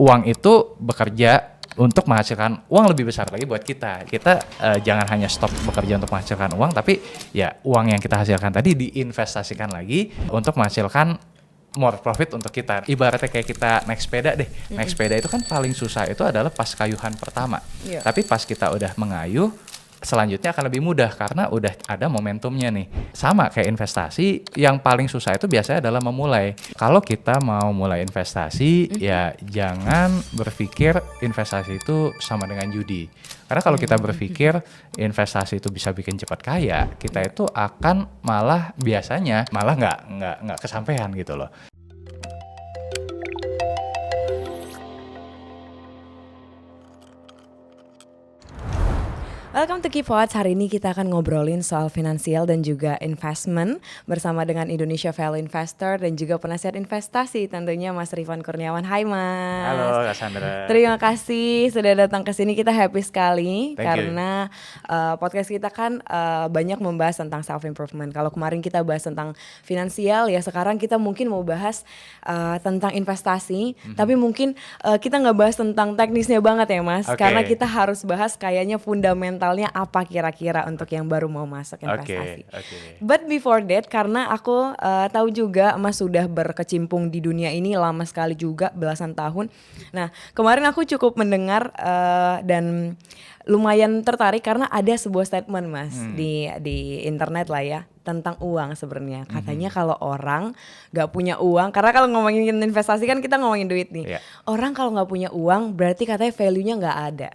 uang itu bekerja untuk menghasilkan uang lebih besar lagi buat kita. Kita jangan hanya stop bekerja untuk menghasilkan uang, tapi ya uang yang kita hasilkan tadi diinvestasikan lagi untuk menghasilkan more profit untuk kita. Ibaratnya kayak kita naik sepeda deh. Naik sepeda itu kan paling susah itu adalah pas kayuhan pertama. Tapi pas kita udah mengayuh, selanjutnya akan lebih mudah karena udah ada momentumnya nih. Sama kayak investasi, yang paling susah itu biasanya adalah memulai. Kalau kita mau mulai investasi, ya jangan berpikir investasi itu sama dengan judi. Karena kalau kita berpikir investasi itu bisa bikin cepat kaya, kita itu akan malah biasanya malah nggak kesampaian gitu loh. Welcome to Keypods. Hari ini kita akan ngobrolin soal finansial dan juga investment bersama dengan Indonesia Value Investor dan juga penasihat investasi tentunya Mas Rifan Kurniawan. Hai Mas. Halo Cassandra. Terima kasih sudah datang ke sini. Kita happy sekali Thank karena podcast kita kan banyak membahas tentang self improvement. Kalau kemarin kita bahas tentang finansial, ya sekarang kita mungkin mau bahas tentang investasi. Tapi mungkin kita nggak bahas tentang teknisnya banget ya Mas. Karena kita harus bahas kayaknya fundamentalnya apa kira-kira untuk yang baru mau masuk investasi. But before that, karena aku tahu juga Mas sudah berkecimpung di dunia ini lama sekali juga, belasan tahun. Nah, kemarin aku cukup mendengar dan lumayan tertarik karena ada sebuah statement Mas di internet lah ya tentang uang sebenarnya. Katanya kalau orang nggak punya uang, karena kalau ngomongin investasi kan kita ngomongin duit nih. Orang kalau nggak punya uang berarti katanya value-nya nggak ada.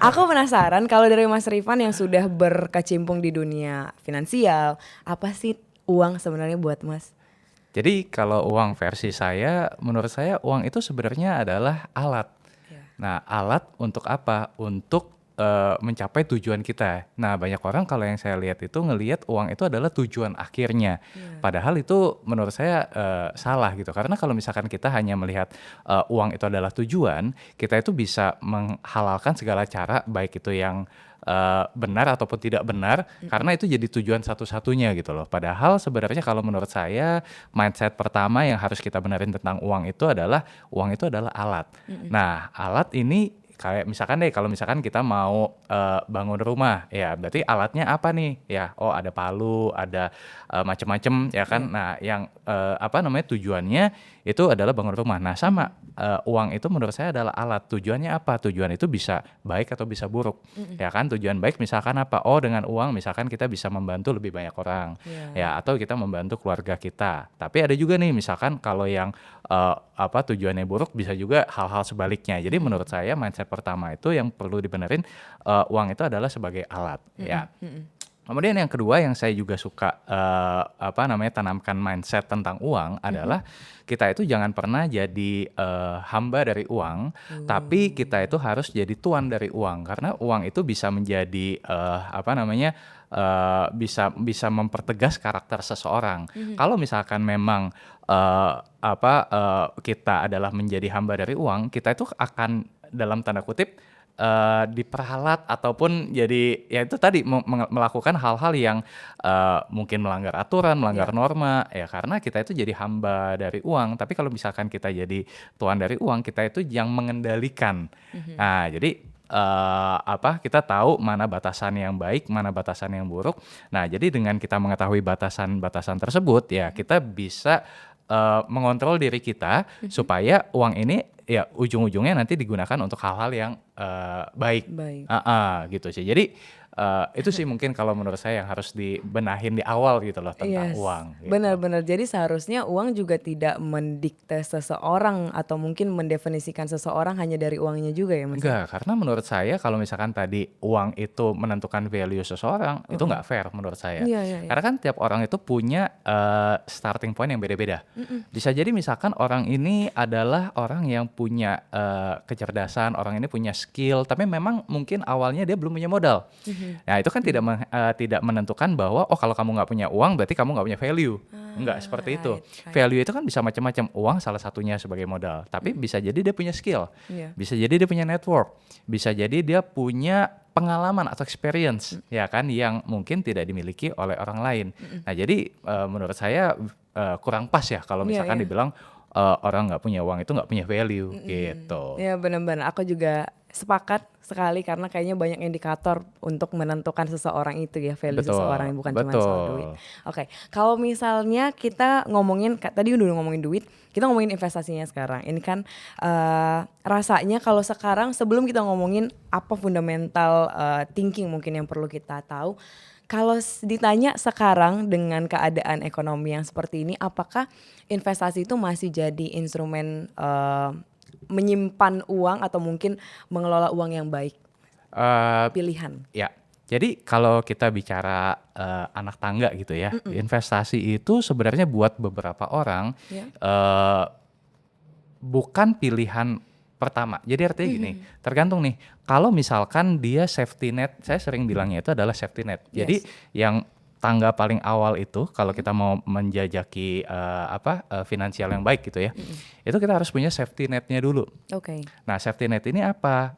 Aku penasaran kalau dari Mas Rifan yang sudah berkecimpung di dunia finansial, apa sih uang sebenarnya buat Mas? Jadi kalau uang versi saya, menurut saya uang itu sebenarnya adalah alat. Nah, alat untuk apa? Untuk mencapai tujuan kita. Nah, banyak orang kalau yang saya lihat itu ngelihat uang itu adalah tujuan akhirnya. Padahal itu menurut saya salah gitu. Karena kalau misalkan kita hanya melihat uang itu adalah tujuan, kita itu bisa menghalalkan segala cara, baik itu yang benar ataupun tidak benar, karena itu jadi tujuan satu-satunya gitu loh. Padahal sebenarnya kalau menurut saya mindset pertama yang harus kita benerin tentang uang itu adalah alat. Nah, alat ini kayak misalkan deh, kalau misalkan kita mau bangun rumah, ya berarti alatnya apa nih? Ya, oh ada palu, ada macem-macem ya kan. Nah, yang tujuannya itu adalah bangun rumah. Nah, sama uang itu menurut saya adalah alat. Tujuannya apa? Tujuan itu bisa baik atau bisa buruk. Ya kan, tujuan baik misalkan apa? Oh, dengan uang misalkan kita bisa membantu lebih banyak orang. Ya, atau kita membantu keluarga kita. Tapi ada juga nih misalkan kalau yang tujuannya buruk bisa juga hal-hal sebaliknya. Jadi menurut saya mindset pertama itu yang perlu dibenerin, uang itu adalah sebagai alat. Ya. Kemudian yang kedua yang saya juga suka tanamkan mindset tentang uang adalah kita itu jangan pernah jadi hamba dari uang, tapi kita itu harus jadi tuan dari uang, karena uang itu bisa menjadi bisa mempertegas karakter seseorang. Kalau misalkan memang kita adalah menjadi hamba dari uang, kita itu akan dalam tanda kutip diperalat ataupun jadi ya itu tadi melakukan hal-hal yang mungkin melanggar aturan, melanggar norma ya, karena kita itu jadi hamba dari uang. Tapi kalau misalkan kita jadi tuan dari uang, kita itu yang mengendalikan. Nah, jadi kita tahu mana batasan yang baik, mana batasan yang buruk. Nah, jadi dengan kita mengetahui batasan-batasan tersebut, ya kita bisa mengontrol diri kita supaya uang ini ya ujung-ujungnya nanti digunakan untuk hal-hal yang baik. Gitu sih. Jadi itu sih mungkin kalau menurut saya yang harus dibenahin di awal gitu loh tentang uang. Gitu. Benar-benar. Jadi seharusnya uang juga tidak mendikte seseorang atau mungkin mendefinisikan seseorang hanya dari uangnya juga ya Mas? Enggak, karena menurut saya kalau misalkan tadi uang itu menentukan value seseorang, itu nggak fair menurut saya. Karena kan tiap orang itu punya starting point yang beda-beda. Bisa jadi misalkan orang ini adalah orang yang punya kecerdasan, orang ini punya skill, tapi memang mungkin awalnya dia belum punya modal. Nah, itu kan tidak menentukan bahwa kalau kamu nggak punya uang berarti kamu nggak punya value. Enggak seperti itu. Value itu kan bisa macam-macam. Uang salah satunya sebagai modal, tapi bisa jadi dia punya skill, bisa jadi dia punya network, bisa jadi dia punya pengalaman atau experience, ya kan, yang mungkin tidak dimiliki oleh orang lain. Nah, jadi menurut saya kurang pas ya kalau misalkan dibilang orang nggak punya uang itu nggak punya value gitu. Ya benar-benar, aku juga sepakat sekali karena kayaknya banyak indikator untuk menentukan seseorang itu ya, value Betul, seseorang bukan cuma soal duit. betul. Oke, kalau misalnya kita ngomongin tadi udah ngomongin duit, kita ngomongin investasinya sekarang. Ini kan rasanya kalau sekarang sebelum kita ngomongin apa fundamental thinking mungkin yang perlu kita tahu. Kalau ditanya sekarang dengan keadaan ekonomi yang seperti ini, apakah investasi itu masih jadi instrumen menyimpan uang atau mungkin mengelola uang yang baik? Eh, Pilihan. Ya, jadi kalau kita bicara anak tangga gitu ya, investasi itu sebenarnya buat beberapa orang Ya. bukan pilihan pertama. Jadi artinya gini, tergantung nih. Kalau misalkan dia safety net, saya sering bilangnya itu adalah safety net. Jadi Yes. yang tangga paling awal itu kalau kita mau menjajaki finansial yang baik gitu ya, itu kita harus punya safety netnya dulu. Oke. Nah, safety net ini apa?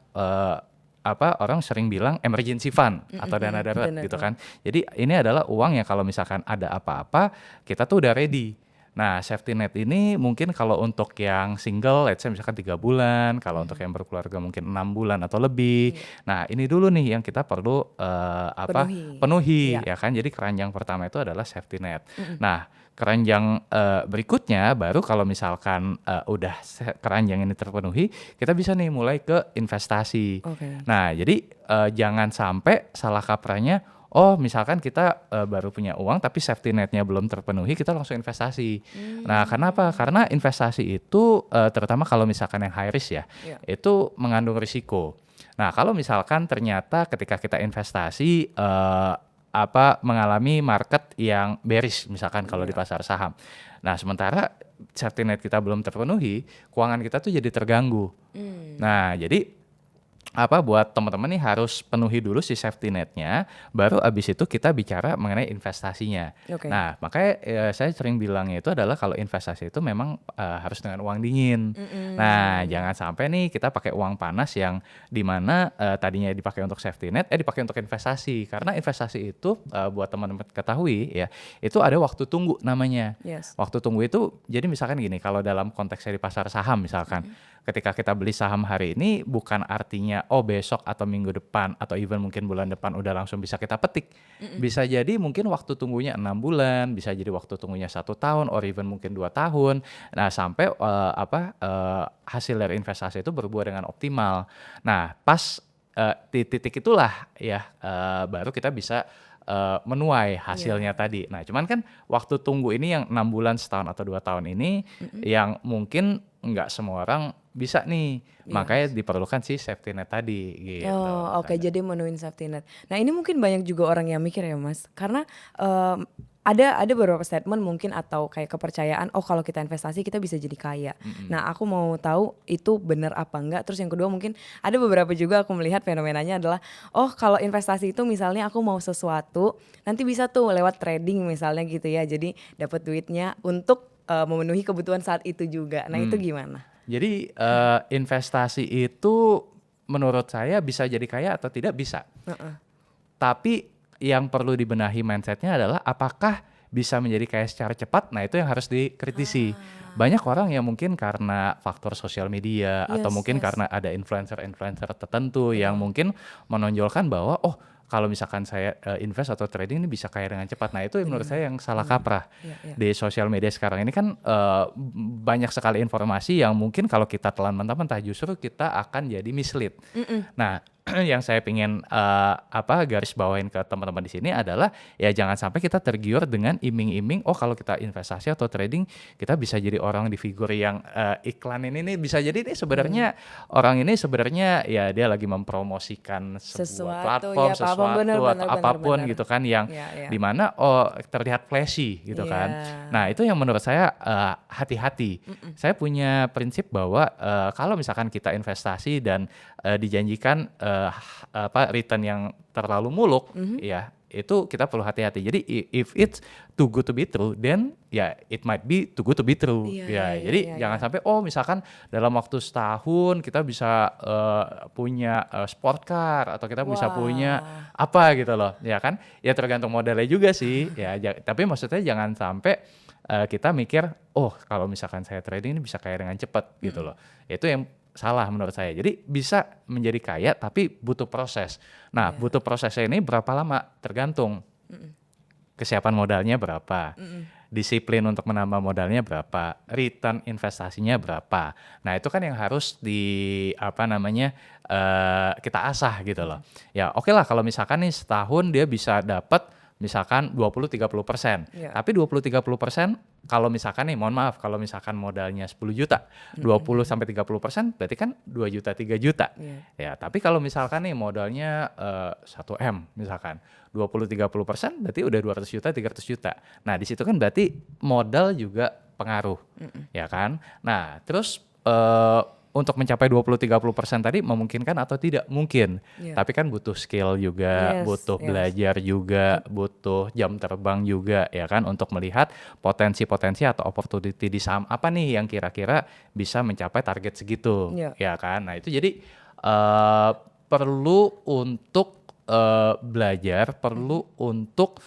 Orang sering bilang emergency fund atau dana darurat Benar, gitu benar. kan. Jadi ini adalah uang yang kalau misalkan ada apa-apa, kita tuh udah ready. Nah, safety net ini mungkin kalau untuk yang single, let's say misalkan 3 bulan, kalau untuk yang berkeluarga mungkin 6 bulan atau lebih. Nah, ini dulu nih yang kita perlu penuhi Iya. ya kan. Jadi keranjang pertama itu adalah safety net. Nah, keranjang berikutnya baru kalau misalkan udah keranjang ini terpenuhi, kita bisa nih mulai ke investasi. Oke. Nah, jadi jangan sampai salah kaprahnya, oh misalkan kita baru punya uang tapi safety netnya belum terpenuhi, kita langsung investasi. Nah, kenapa? Karena investasi itu terutama kalau misalkan yang high risk ya, Iya. itu mengandung risiko. Nah, kalau misalkan ternyata ketika kita investasi mengalami market yang bearish misalkan kalau di pasar saham. Nah, sementara safety net kita belum terpenuhi, keuangan kita tuh jadi terganggu. Nah, jadi buat teman-teman nih harus penuhi dulu si safety netnya, baru abis itu kita bicara mengenai investasinya. Oke. Nah, makanya saya sering bilangnya itu adalah kalau investasi itu memang harus dengan uang dingin. Nah, jangan sampai nih kita pakai uang panas yang dimana tadinya dipakai untuk safety net, dipakai untuk investasi. Karena investasi itu buat teman-teman ketahui ya, itu ada waktu tunggu namanya. Yes. Waktu tunggu itu, jadi misalkan gini, kalau dalam konteksnya di pasar saham misalkan, ketika kita beli saham hari ini bukan artinya besok atau minggu depan atau even mungkin bulan depan udah langsung bisa kita petik. Bisa jadi mungkin waktu tunggunya 6 bulan, bisa jadi waktu tunggunya 1 tahun, or even mungkin 2 tahun. Nah, sampai hasil dari investasi itu berbuah dengan optimal. Nah, pas di titik itulah ya baru kita bisa menuai hasilnya tadi. Nah, cuman kan waktu tunggu ini yang 6 bulan, setahun atau 2 tahun ini yang mungkin nggak semua orang bisa nih. Makanya diperlukan si safety net tadi gitu. Oh, oke. Jadi menuin safety net. Nah, ini mungkin banyak juga orang yang mikir ya, Mas. Karena ada beberapa statement mungkin atau kayak kepercayaan, kalau kita investasi kita bisa jadi kaya. Nah, aku mau tahu itu benar apa enggak. Terus yang kedua mungkin ada beberapa juga aku melihat fenomenanya adalah, kalau investasi itu misalnya aku mau sesuatu, nanti bisa tuh lewat trading misalnya gitu ya. Jadi dapat duitnya untuk memenuhi kebutuhan saat itu juga. Nah, itu gimana? Jadi investasi itu menurut saya bisa jadi kaya atau tidak bisa. Tapi yang perlu dibenahi mindsetnya adalah apakah bisa menjadi kaya secara cepat. Nah, itu yang harus dikritisi. Banyak orang yang mungkin karena faktor sosial media atau mungkin karena ada influencer-influencer tertentu yang mungkin menonjolkan bahwa kalau misalkan saya invest atau trading ini bisa kaya dengan cepat. Nah, itu menurut saya yang salah kaprah. Di sosial media sekarang ini kan banyak sekali informasi yang mungkin kalau kita telan mentah-mentah justru kita akan jadi mislead. Nah, yang saya pingin garis bawain ke teman-teman di sini adalah ya jangan sampai kita tergiur dengan iming-iming kalau kita investasi atau trading kita bisa jadi orang di figur yang iklan ini bisa jadi nih sebenarnya orang ini sebenarnya ya dia lagi mempromosikan sebuah platform sesuatu atau apapun gitu kan yang dimana terlihat flashy gitu kan. Nah, itu yang menurut saya hati-hati. Saya punya prinsip bahwa kalau misalkan kita investasi dan dijanjikan return yang terlalu muluk, ya itu kita perlu hati-hati. Jadi if it's too good to be true, then ya it might be too good to be true. Jadi jangan sampai misalkan dalam waktu setahun kita bisa punya sport car atau kita bisa punya apa gitu loh, ya kan? Ya tergantung modelnya juga sih, ya. Tapi maksudnya jangan sampai kita mikir, oh kalau misalkan saya trading ini bisa kaya dengan cepat gitu loh. Itu yang salah menurut saya. Jadi bisa menjadi kaya tapi butuh proses. Nah, butuh prosesnya ini berapa lama? Tergantung kesiapan modalnya berapa, disiplin untuk menambah modalnya berapa, return investasinya berapa. Nah, itu kan yang harus kita asah gitu loh. Ya oke lah kalau misalkan nih setahun dia bisa dapat misalkan 20-30%. Tapi 20-30% kalau misalkan nih, mohon maaf, kalau misalkan modalnya 10 juta, 20-30% berarti kan 2 juta, 3 juta. Ya, tapi kalau misalkan nih modalnya 1M misalkan, 20-30% berarti udah 200 juta, 300 juta. Nah, di situ kan berarti modal juga pengaruh. Ya kan? Nah, terus untuk mencapai 20-30% tadi memungkinkan atau tidak? Mungkin. Tapi kan butuh skill juga, butuh belajar juga, butuh jam terbang juga ya kan untuk melihat potensi-potensi atau opportunity di saham apa nih yang kira-kira bisa mencapai target segitu. Ya kan? Nah, itu jadi perlu untuk belajar, perlu untuk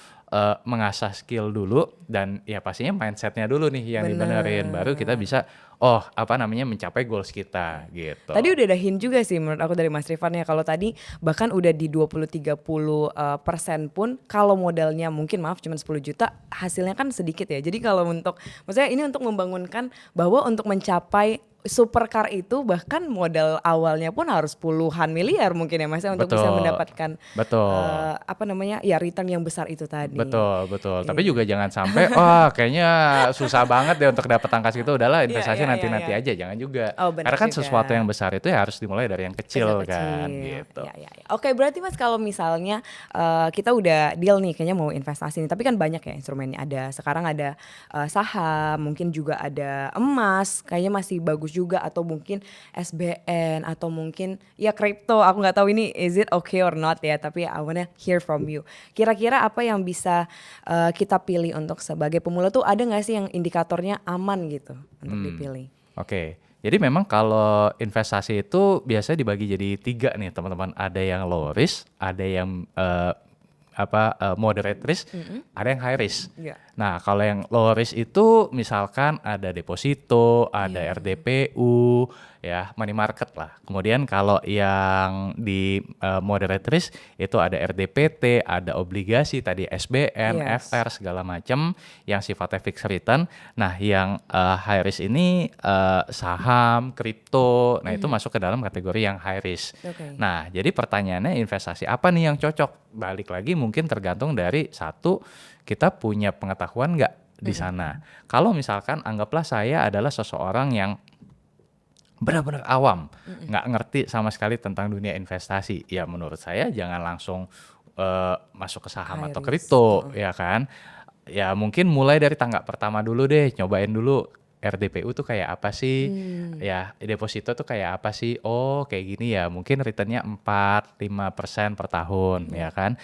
mengasah skill dulu dan ya pastinya mindsetnya dulu nih yang dibenerin, baru kita bisa mencapai goals kita gitu. Tadi udah ada hint juga sih menurut aku dari Mas Rifan ya, kalau tadi bahkan udah di 20-30% pun kalau modalnya mungkin cuma 10 juta hasilnya kan sedikit ya. Jadi kalau maksudnya ini untuk membangunkan bahwa untuk mencapai supercar itu bahkan modal awalnya pun harus puluhan miliar mungkin ya Mas, untuk bisa mendapatkan return yang besar itu tadi. Betul. Tapi juga jangan sampai kayaknya susah banget deh untuk dapat angka segitu, udahlah investasi nanti aja, jangan juga. Karena kan juga sesuatu yang besar itu ya harus dimulai dari yang kecil kan gitu. Oke, berarti Mas kalau misalnya kita udah deal nih kayaknya mau investasi nih, tapi kan banyak ya instrumennya, sekarang ada saham, mungkin juga ada emas, kayaknya masih bagus juga, atau mungkin SBN, atau mungkin ya kripto. Aku nggak tahu ini is it okay or not ya, tapi I wanna hear from you. Kira-kira apa yang bisa kita pilih untuk sebagai pemula tuh, ada nggak sih yang indikatornya aman gitu untuk dipilih? Oke. Jadi memang kalau investasi itu biasanya dibagi jadi 3 nih teman-teman. Ada yang low risk, ada yang moderate risk, ada yang high risk. Nah, kalau yang low risk itu misalkan ada deposito, ada RDPU, ya money market lah. Kemudian kalau yang di moderate risk itu ada RDPT, ada obligasi tadi SBN, FR segala macam yang sifatnya fixed return. Nah, yang high risk ini saham, kripto. Nah, itu masuk ke dalam kategori yang high risk. Nah, jadi pertanyaannya investasi apa nih yang cocok? Balik lagi mungkin tergantung dari satu, kita punya pengetahuan nggak di sana. Kalau misalkan anggaplah saya adalah seseorang yang benar-benar awam, nggak ngerti sama sekali tentang dunia investasi, ya menurut saya jangan langsung masuk ke saham atau kripto, ya kan. Ya mungkin mulai dari tangga pertama dulu deh, cobain dulu RDPU tuh kayak apa sih, ya deposito tuh kayak apa sih, oh kayak gini ya, mungkin returnnya 4-5% per tahun, ya kan.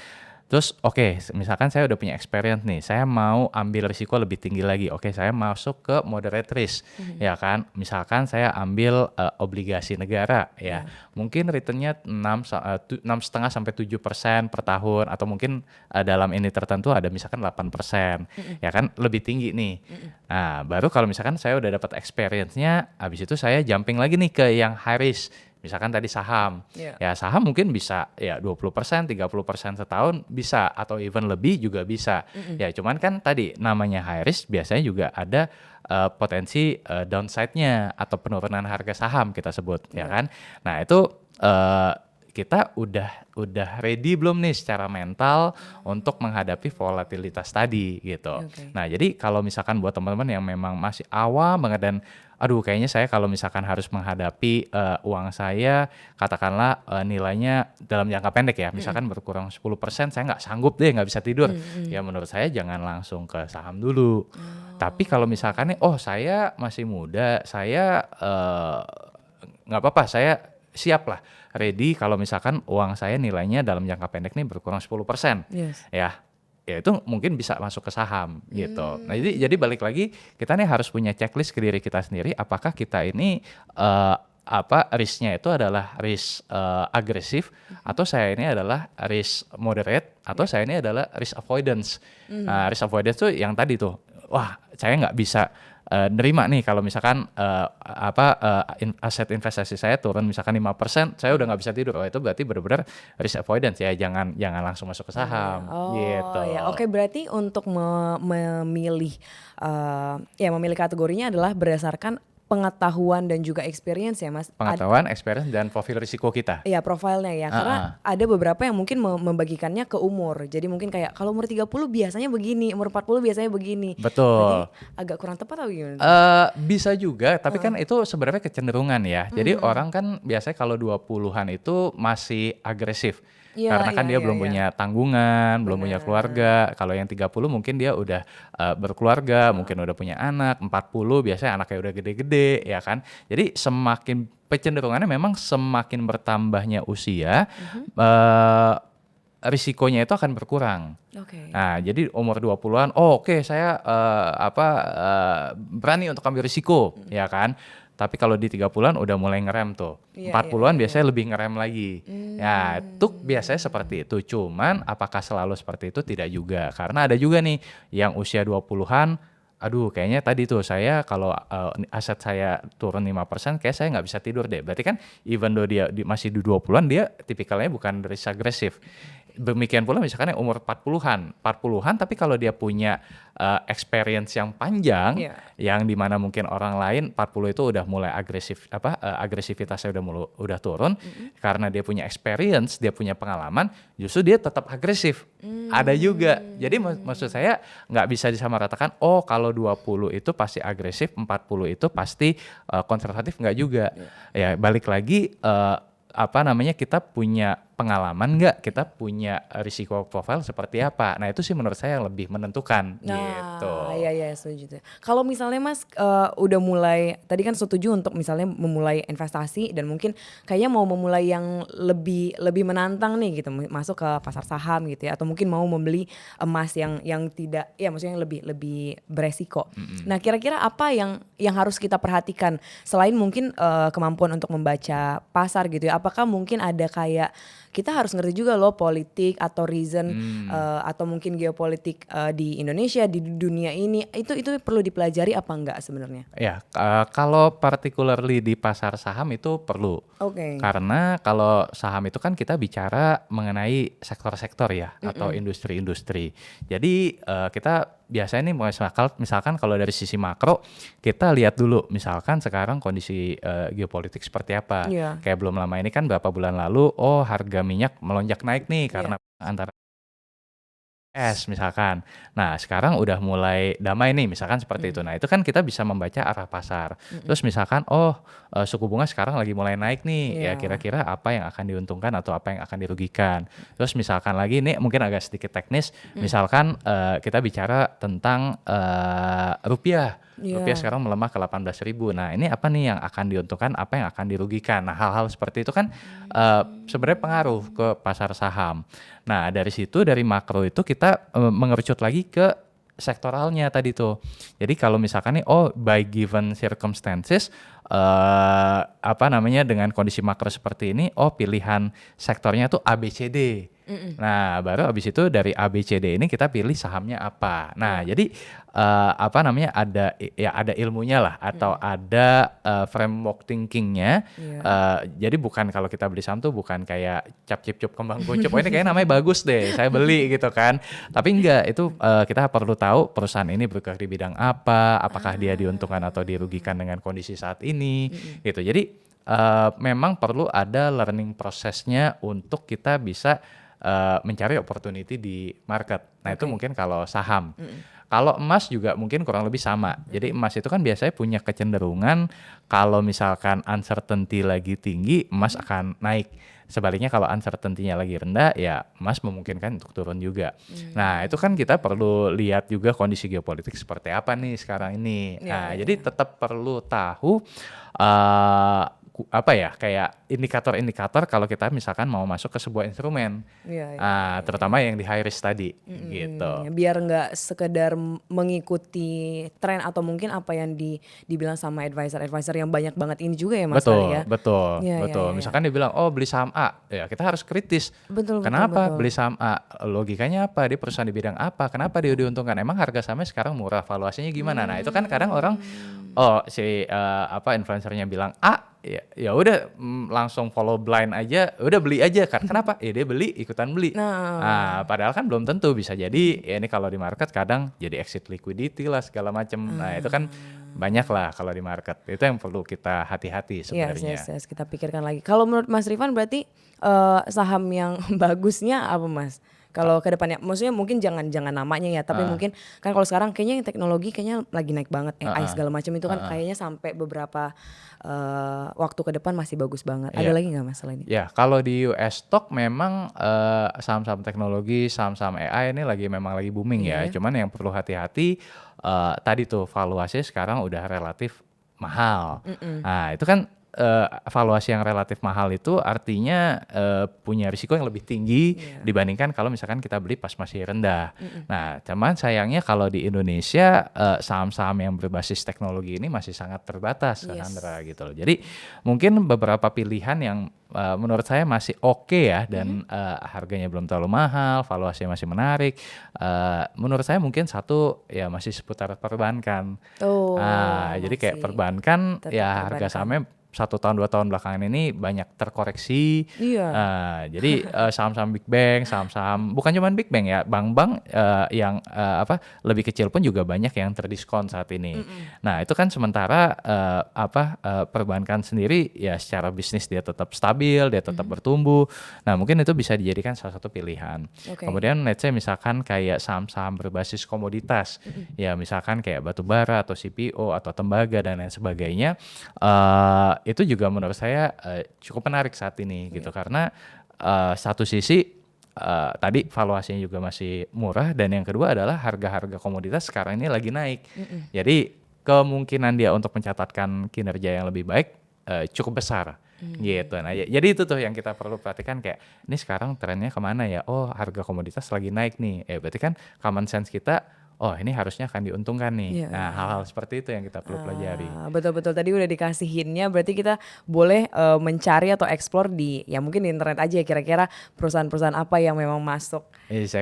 Terus oke, misalkan saya udah punya experience nih, saya mau ambil risiko lebih tinggi lagi. Oke, saya masuk ke moderate risk, ya kan. Misalkan saya ambil obligasi negara, ya. Mungkin returnnya 6,5 sampai 7% per tahun, atau mungkin dalam ini tertentu ada misalkan 8%, ya kan, lebih tinggi nih. Nah, baru kalau misalkan saya udah dapat experience-nya, habis itu saya jumping lagi nih ke yang high risk. Misalkan tadi saham, ya saham mungkin bisa ya 20%, 30% setahun bisa, atau even lebih juga bisa. Ya cuman kan tadi namanya high risk biasanya juga ada potensi downside-nya atau penurunan harga saham kita sebut, ya kan. Nah itu kita udah ready belum nih secara mental untuk menghadapi volatilitas tadi gitu. Nah jadi kalau misalkan buat teman-teman yang memang masih awam banget dan aduh kayaknya saya kalau misalkan harus menghadapi uang saya katakanlah nilainya dalam jangka pendek ya, misalkan berkurang 10%, saya nggak sanggup deh, nggak bisa tidur. Ya menurut saya jangan langsung ke saham dulu. Tapi kalau misalkan nih, saya masih muda, saya nggak apa-apa, saya siap lah, ready kalau misalkan uang saya nilainya dalam jangka pendek nih berkurang 10%. Ya itu mungkin bisa masuk ke saham gitu. Nah jadi balik lagi kita nih harus punya checklist ke diri kita sendiri, apakah kita ini risknya itu adalah risk agresif, atau saya ini adalah risk moderate, atau saya ini adalah risk avoidance. Risk avoidance tuh yang tadi tuh, wah saya nggak bisa nerima nih kalau misalkan aset investasi saya turun misalkan 5%, saya udah nggak bisa tidur. Oh itu berarti benar-benar risk avoidance ya, jangan langsung masuk ke saham gitu. Ya, oke, berarti untuk memilih memilih kategorinya adalah berdasarkan pengetahuan dan juga experience ya Mas. Pengetahuan, experience dan profil risiko kita. Iya, profilnya ya. Karena ada beberapa yang mungkin membagikannya ke umur. Jadi mungkin kayak kalau umur 30 biasanya begini, umur 40 biasanya begini. Betul. Berarti agak kurang tepat atau gimana? Bisa juga, tapi kan itu sebenarnya kecenderungan ya. Jadi orang kan biasanya kalau 20-an itu masih agresif. Karena kan dia belum punya tanggungan, belum punya keluarga. Kalau yang 30 mungkin dia udah berkeluarga, mungkin udah punya anak. 40 biasanya anaknya udah gede-gede ya kan. Jadi semakin kecenderungannya memang semakin bertambahnya usia, risikonya itu akan berkurang. Nah, jadi umur 20-an, oke, saya berani untuk ambil risiko, ya kan. Tapi kalau di 30-an udah mulai ngerem tuh. 40-an biasanya lebih ngerem lagi. Ya, itu biasanya seperti itu. Cuman apakah selalu seperti itu? Tidak juga. Karena ada juga nih yang usia 20-an, aduh kayaknya tadi tuh saya kalau aset saya turun 5%, kayak saya nggak bisa tidur deh. Berarti kan even though dia masih di 20-an, dia tipikalnya bukan risk agresif. Demikian pula misalkan yang umur 40-an tapi kalau dia punya experience yang panjang, yang dimana mungkin orang lain 40 itu udah mulai agresivitasnya udah turun, karena dia punya experience, dia punya pengalaman, justru dia tetap agresif. Ada juga. Jadi maksud saya nggak bisa disamaratakan, oh kalau 20 itu pasti agresif, 40 itu pasti konservatif, nggak juga. Ya balik lagi, kita punya pengalaman nggak, kita punya risiko profile seperti apa. Nah itu sih menurut saya yang lebih menentukan gitu. Iya setuju. Kalau misalnya Mas udah mulai, tadi kan setuju untuk misalnya memulai investasi dan mungkin kayaknya mau memulai yang lebih menantang nih gitu, masuk ke pasar saham gitu ya, atau mungkin mau membeli emas yang tidak, ya maksudnya yang lebih beresiko. Nah kira-kira apa yang harus kita perhatikan selain mungkin kemampuan untuk membaca pasar gitu ya? Apakah mungkin ada kayak kita harus ngerti juga loh politik atau reason atau mungkin geopolitik di Indonesia, di dunia ini, itu perlu dipelajari apa enggak sebenarnya? Ya, kalau particularly di pasar saham itu perlu. Karena kalau saham itu kan kita bicara mengenai sektor-sektor ya, atau industri-industri. Jadi kita biasanya nih misalkan kalau dari sisi makro kita lihat dulu misalkan sekarang kondisi geopolitik seperti apa. Kayak belum lama ini kan beberapa bulan lalu harga minyak melonjak naik nih karena antara misalkan. Nah sekarang udah mulai damai nih misalkan seperti itu. Nah itu kan kita bisa membaca arah pasar. Terus misalkan suku bunga sekarang lagi mulai naik nih, ya kira-kira apa yang akan diuntungkan atau apa yang akan dirugikan. Terus misalkan lagi nih mungkin agak sedikit teknis, misalkan kita bicara tentang rupiah. Rupiah sekarang melemah ke 18.000. Nah ini apa nih yang akan diuntungkan, apa yang akan dirugikan. Nah hal-hal seperti itu kan sebenarnya pengaruh ke pasar saham. Nah dari situ, dari makro itu kita mengerucut lagi ke sektoralnya tadi tuh. Jadi kalau misalkan nih by given circumstances dengan kondisi makro seperti ini, pilihan sektornya tuh ABCD. Nah baru abis itu dari ABCD ini kita pilih sahamnya apa. Nah jadi ada ilmunya lah, atau ada framework thinkingnya. Jadi bukan kalau kita beli saham tuh bukan kayak cap cip cup kembang kuncup, ini kayaknya namanya bagus deh saya beli gitu kan. Tapi enggak, itu kita perlu tahu perusahaan ini bergerak di bidang apa, apakah dia diuntungkan atau dirugikan dengan kondisi saat ini gitu. Jadi memang perlu ada learning prosesnya untuk kita bisa mencari opportunity di market. Nah itu mungkin kalau saham. Kalau emas juga mungkin kurang lebih sama. Jadi emas itu kan biasanya punya kecenderungan kalau misalkan uncertainty lagi tinggi, emas akan naik. Sebaliknya kalau uncertainty-nya lagi rendah, ya emas memungkinkan untuk turun juga. Nah itu kan kita perlu lihat juga kondisi geopolitik seperti apa nih sekarang ini. Jadi tetap perlu tahu apa ya, kayak indikator-indikator kalau kita misalkan mau masuk ke sebuah instrumen. Iya, iya, Terutama yang di high risk tadi gitu. biar nggak sekedar mengikuti tren atau mungkin apa yang dibilang sama advisor yang banyak banget ini juga ya Mas kali Betul, ya. betul, Iya, iya, betul. iya. Misalkan dia bilang, oh beli saham A, ya kita harus kritis. Betul, betul, Kenapa betul. beli saham A? Logikanya apa? Dia perusahaan di bidang apa? Kenapa dia diuntungkan? Emang harga sahamnya sekarang murah, valuasinya gimana? Nah itu kan kadang orang, influencernya bilang A, ya udah langsung follow blind aja, udah beli aja kan? Kenapa? Ya dia beli, ikutan beli. Nah, Padahal kan belum tentu, bisa jadi ya ini kalau di market kadang jadi exit liquidity lah segala macem. Nah itu kan banyak lah kalau di market. Itu yang perlu kita hati-hati sebenarnya. yes, kita pikirkan lagi. Kalau menurut Mas Rifan berarti saham yang bagusnya apa Mas? Kalau ke depannya, maksudnya mungkin jangan namanya ya, tapi mungkin kan kalau sekarang kayaknya yang teknologi kayaknya lagi naik banget, AI segala macam itu kan kayaknya sampai beberapa waktu ke depan masih bagus banget. Ada lagi nggak masalah ini? Ya, kalau di US stock memang saham-saham teknologi, saham-saham AI ini memang lagi booming ya. Cuman yang perlu hati-hati tadi tuh valuasinya sekarang udah relatif mahal. Nah, itu kan valuasi yang relatif mahal itu artinya punya risiko yang lebih tinggi dibandingkan kalau misalkan kita beli pas masih rendah. Nah, cuman sayangnya kalau di Indonesia saham-saham yang berbasis teknologi ini masih sangat terbatas, Cassandra gitu loh. Jadi mungkin beberapa pilihan yang menurut saya masih oke ya dan harganya belum terlalu mahal, valuasinya masih menarik. Menurut saya mungkin satu ya masih seputar perbankan. Jadi kayak perbankan ya harga sahamnya 1 tahun 2 tahun belakangan ini banyak terkoreksi. Jadi saham-saham big bank, saham-saham bukan cuma big bank ya, bank-bank yang lebih kecil pun juga banyak yang terdiskon saat ini. Nah itu kan sementara perbankan sendiri ya secara bisnis dia tetap stabil, dia tetap bertumbuh. Nah mungkin itu bisa dijadikan salah satu pilihan. Kemudian let's say misalkan kayak saham-saham berbasis komoditas, ya misalkan kayak batu bara atau CPO atau tembaga dan lain sebagainya. Itu juga menurut saya cukup menarik saat ini gitu karena satu sisi tadi valuasinya juga masih murah dan yang kedua adalah harga-harga komoditas sekarang ini lagi naik. Jadi kemungkinan dia untuk mencatatkan kinerja yang lebih baik cukup besar gitu. Nah jadi itu tuh yang kita perlu perhatikan kayak ini sekarang trennya kemana ya? Oh harga komoditas lagi naik nih. Berarti kan common sense kita oh ini harusnya akan diuntungkan nih. Nah hal-hal seperti itu yang kita perlu pelajari. Betul-betul tadi udah dikasihinnya, berarti kita boleh mencari atau explore ya mungkin di internet aja kira-kira perusahaan-perusahaan apa yang memang masuk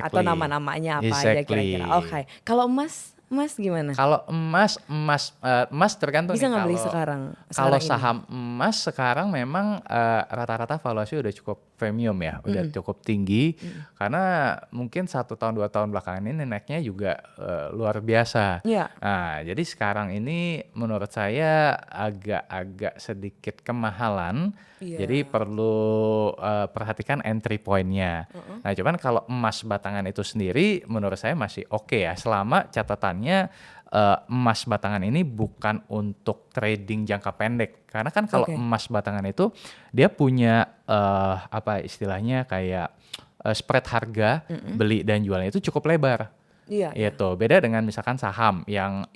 atau nama-namanya apa aja kira-kira. Oke. Kalau emas gimana? Kalau emas tergantung bisa nih nggak beli sekarang kalau ini? saham emas sekarang memang rata-rata valuasi udah cukup premium ya, udah cukup tinggi karena mungkin 1 tahun 2 tahun belakangan ini naiknya juga luar biasa. Nah, jadi sekarang ini menurut saya agak sedikit kemahalan. Jadi perlu perhatikan entry point-nya. Nah, cuman kalau emas batangan itu sendiri menurut saya masih oke ya selama catatannya emas batangan ini bukan untuk trading jangka pendek. Karena kan kalau emas batangan itu dia punya istilahnya kayak spread harga beli dan jualnya itu cukup lebar. Itu beda dengan misalkan saham yang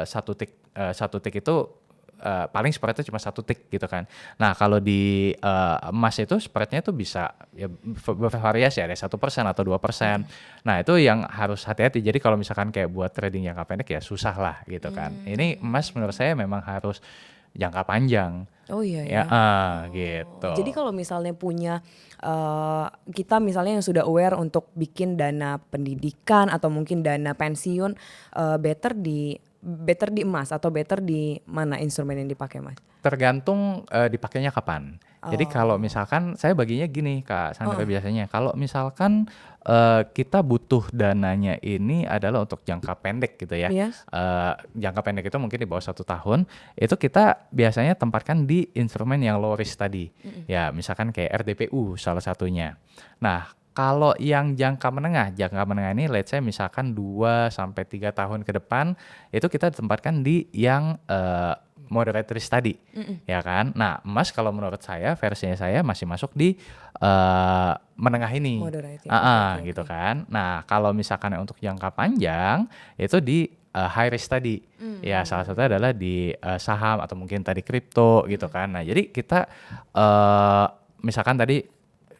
satu tick itu paling spreadnya cuma 1 tick gitu kan. Nah kalau di emas itu spreadnya itu bisa ya bervariasi ada 1% atau 2%. Nah itu yang harus hati-hati. Jadi kalau misalkan kayak buat trading jangka pendek ya susah lah gitu kan. Ini emas menurut saya memang harus jangka panjang. Gitu. Jadi kalau misalnya punya kita misalnya yang sudah aware untuk bikin dana pendidikan atau mungkin dana pensiun, better di emas atau better di mana instrumen yang dipakai Mas? Tergantung dipakainya kapan. Jadi kalau misalkan saya baginya gini Kak Sandra biasanya kalau misalkan kita butuh dananya ini adalah untuk jangka pendek gitu ya. Jangka pendek itu mungkin di bawah 1 tahun itu kita biasanya tempatkan di instrumen yang low risk tadi. Ya misalkan kayak RDPU salah satunya. Nah kalau yang jangka menengah ini let's say misalkan 2-3 tahun ke depan itu kita tempatkan di yang moderate risk tadi, ya kan? Nah emas kalau menurut saya versinya saya masih masuk di menengah ini, gitu kan? Nah kalau misalkan untuk jangka panjang itu di high risk tadi. Ya salah satunya adalah di saham atau mungkin tadi kripto gitu kan. Nah jadi kita misalkan tadi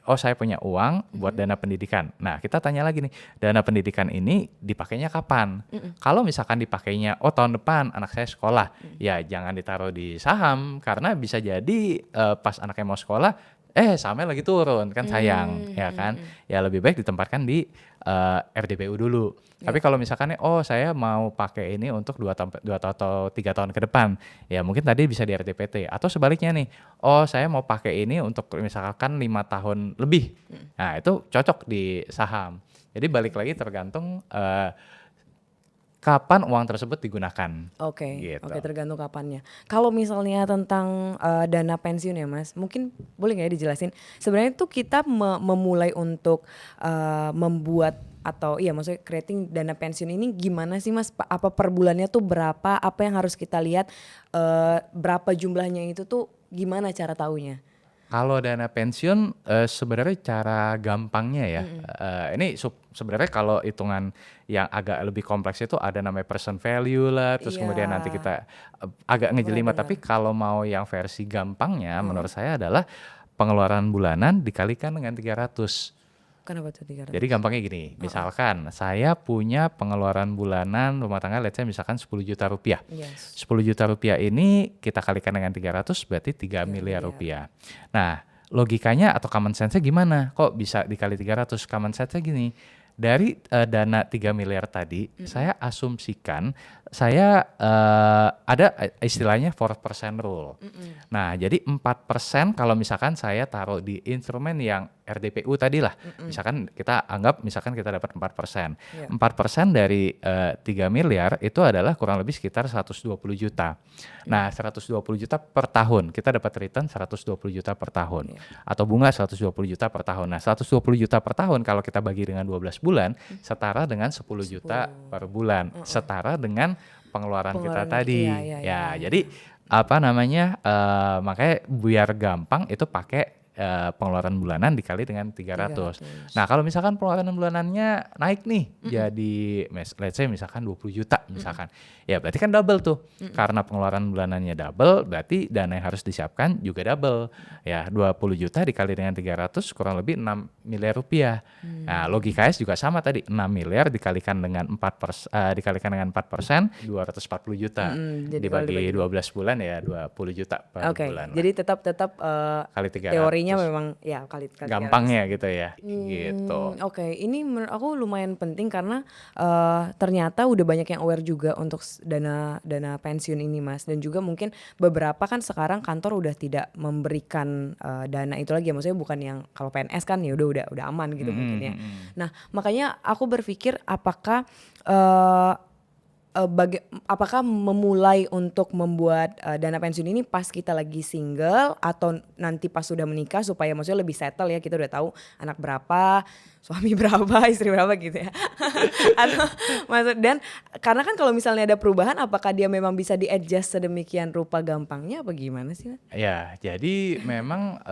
saya punya uang buat dana pendidikan. Nah kita tanya lagi nih, dana pendidikan ini dipakainya kapan? Kalau misalkan dipakainya tahun depan anak saya sekolah, ya jangan ditaruh di saham karena bisa jadi pas anaknya mau sekolah sahamnya lagi turun kan sayang ya kan. Ya lebih baik ditempatkan di RDPU dulu. Tapi kalau misalkan saya mau pakai ini untuk 2 atau 3 tahun ke depan, ya mungkin tadi bisa di RDPT atau sebaliknya nih, saya mau pakai ini untuk misalkan 5 tahun lebih. Nah, itu cocok di saham. Jadi balik lagi tergantung kapan uang tersebut digunakan. Oke, Gitu. tergantung kapannya. Kalau misalnya tentang dana pensiun ya Mas, mungkin boleh nggak ya dijelasin? Sebenarnya tuh kita memulai untuk membuat atau maksudnya creating dana pensiun ini gimana sih Mas? Apa per bulannya tuh berapa? Apa yang harus kita lihat? Berapa jumlahnya itu tuh gimana cara taunya? Kalau dana pensiun sebenarnya cara gampangnya ya, ini sebenarnya kalau hitungan yang agak lebih kompleks itu ada namanya present value lah, terus kemudian nanti kita agak ngejelimet. Tapi kalau mau yang versi gampangnya menurut saya adalah pengeluaran bulanan dikalikan dengan 300. Kenapa tuh 300? Jadi gampangnya gini, misalkan saya punya pengeluaran bulanan rumah tangga, let's say misalkan 10 juta rupiah. Yes. 10 juta rupiah ini kita kalikan dengan 300 berarti 3 miliar rupiah. Nah, logikanya atau common sense-nya gimana? Kok bisa dikali 300? Common sense-nya gini, dari dana 3 miliar tadi, saya asumsikan saya ada istilahnya 4% rule. Nah, jadi 4% kalau misalkan saya taruh di instrumen yang RDPU tadi lah. Misalkan kita anggap kita dapat 4%. 4% dari 3 miliar itu adalah kurang lebih sekitar 120 juta. Nah, 120 juta per tahun. Kita dapat return 120 juta per tahun. Atau bunga 120 juta per tahun. Nah, 120 juta per tahun kalau kita bagi dengan 12 bulan, setara dengan 10 juta per bulan. Setara dengan pengeluaran kita tadi. Jadi makanya biar gampang itu pakai pengeluaran bulanan dikali dengan 300. Nah, kalau misalkan pengeluaran bulanannya naik nih jadi let's say misalkan 20 juta misalkan. Ya berarti kan double tuh. Karena pengeluaran bulanannya double, berarti dana yang harus disiapkan juga double. Ya, 20 juta dikali dengan 300 kurang lebih 6 miliar rupiah. Nah, logikanya juga sama tadi, 6 miliar dikalikan dengan 4%, 240 juta. Dibagi 12 bulan ya 20 juta per bulan. Jadi tetap kali 300. Teorinya memang ya kali gampangnya gitu ya. Gitu. Ini menurut aku lumayan penting karena ternyata udah banyak yang aware juga untuk dana pensiun ini Mas, dan juga mungkin beberapa kan sekarang kantor udah tidak memberikan dana itu lagi, maksudnya bukan yang kalau PNS kan ya udah aman gitu mungkin ya. Nah, makanya aku berpikir apakah apakah memulai untuk membuat dana pensiun ini pas kita lagi single atau nanti pas sudah menikah supaya maksudnya lebih settle ya, kita udah tahu anak berapa, suami berapa, istri berapa gitu ya. Dan karena kan kalau misalnya ada perubahan, apakah dia memang bisa di-adjust sedemikian rupa gampangnya apa gimana sih Mas? Ya, jadi memang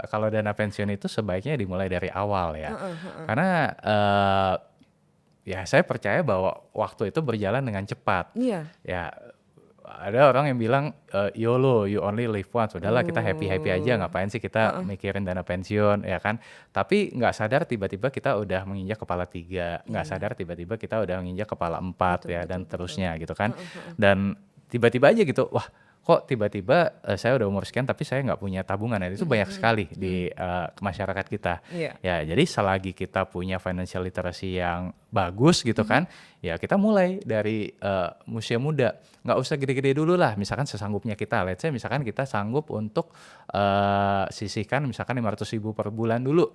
kalau dana pensiun itu sebaiknya dimulai dari awal ya. Karena ya saya percaya bahwa waktu itu berjalan dengan cepat. Iya. Ya ada orang yang bilang YOLO, you only live once. Udahlah kita happy aja, ngapain sih kita mikirin dana pensiun ya kan. Tapi nggak sadar tiba-tiba kita udah menginjak kepala 3, nggak sadar tiba-tiba kita udah menginjak kepala 4 dan terusnya gitu kan. Dan tiba-tiba aja gitu, wah kok tiba-tiba saya udah umur sekian tapi saya nggak punya tabungan. Itu banyak sekali di masyarakat kita. Ya jadi selagi kita punya financial literacy yang bagus gitu kan, ya kita mulai dari usia muda. Nggak usah gede-gede dulu lah, misalkan sesanggupnya kita. Let's say misalkan kita sanggup untuk sisihkan misalkan 500.000 per bulan dulu.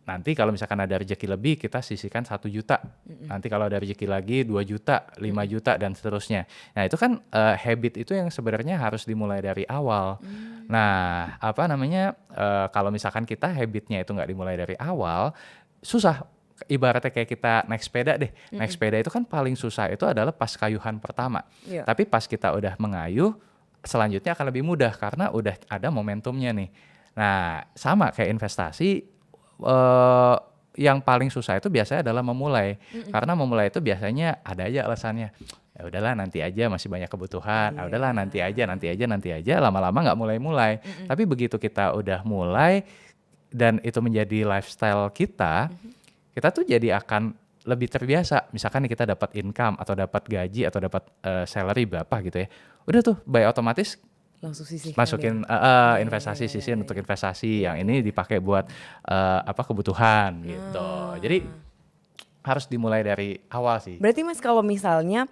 Nanti kalau misalkan ada rezeki lebih, kita sisihkan 1 juta. Nanti kalau ada rezeki lagi 2 juta, 5 juta dan seterusnya. Nah, itu kan habit itu yang sebenarnya harus dimulai dari awal. Nah, kalau misalkan kita habitnya itu nggak dimulai dari awal, susah. Ibaratnya kayak kita naik sepeda deh. Naik sepeda itu kan paling susah itu adalah pas kayuhan pertama. Tapi pas kita udah mengayuh, selanjutnya akan lebih mudah karena udah ada momentumnya nih. Nah, sama kayak investasi, yang paling susah itu biasanya adalah memulai. Karena memulai itu biasanya ada aja alasannya. Ya udahlah nanti aja masih banyak kebutuhan. Ah udahlah nanti aja, lama-lama nggak mulai-mulai. Tapi begitu kita udah mulai dan itu menjadi lifestyle kita, kita tuh jadi akan lebih terbiasa. Misalkan nih kita dapat income atau dapat gaji atau dapat salary berapa gitu ya. Udah tuh by otomatis langsung sisihkan masukin investasi, sisihin untuk investasi, yang ini dipakai buat kebutuhan gitu. Jadi harus dimulai dari awal sih. Berarti Mas kalau misalnya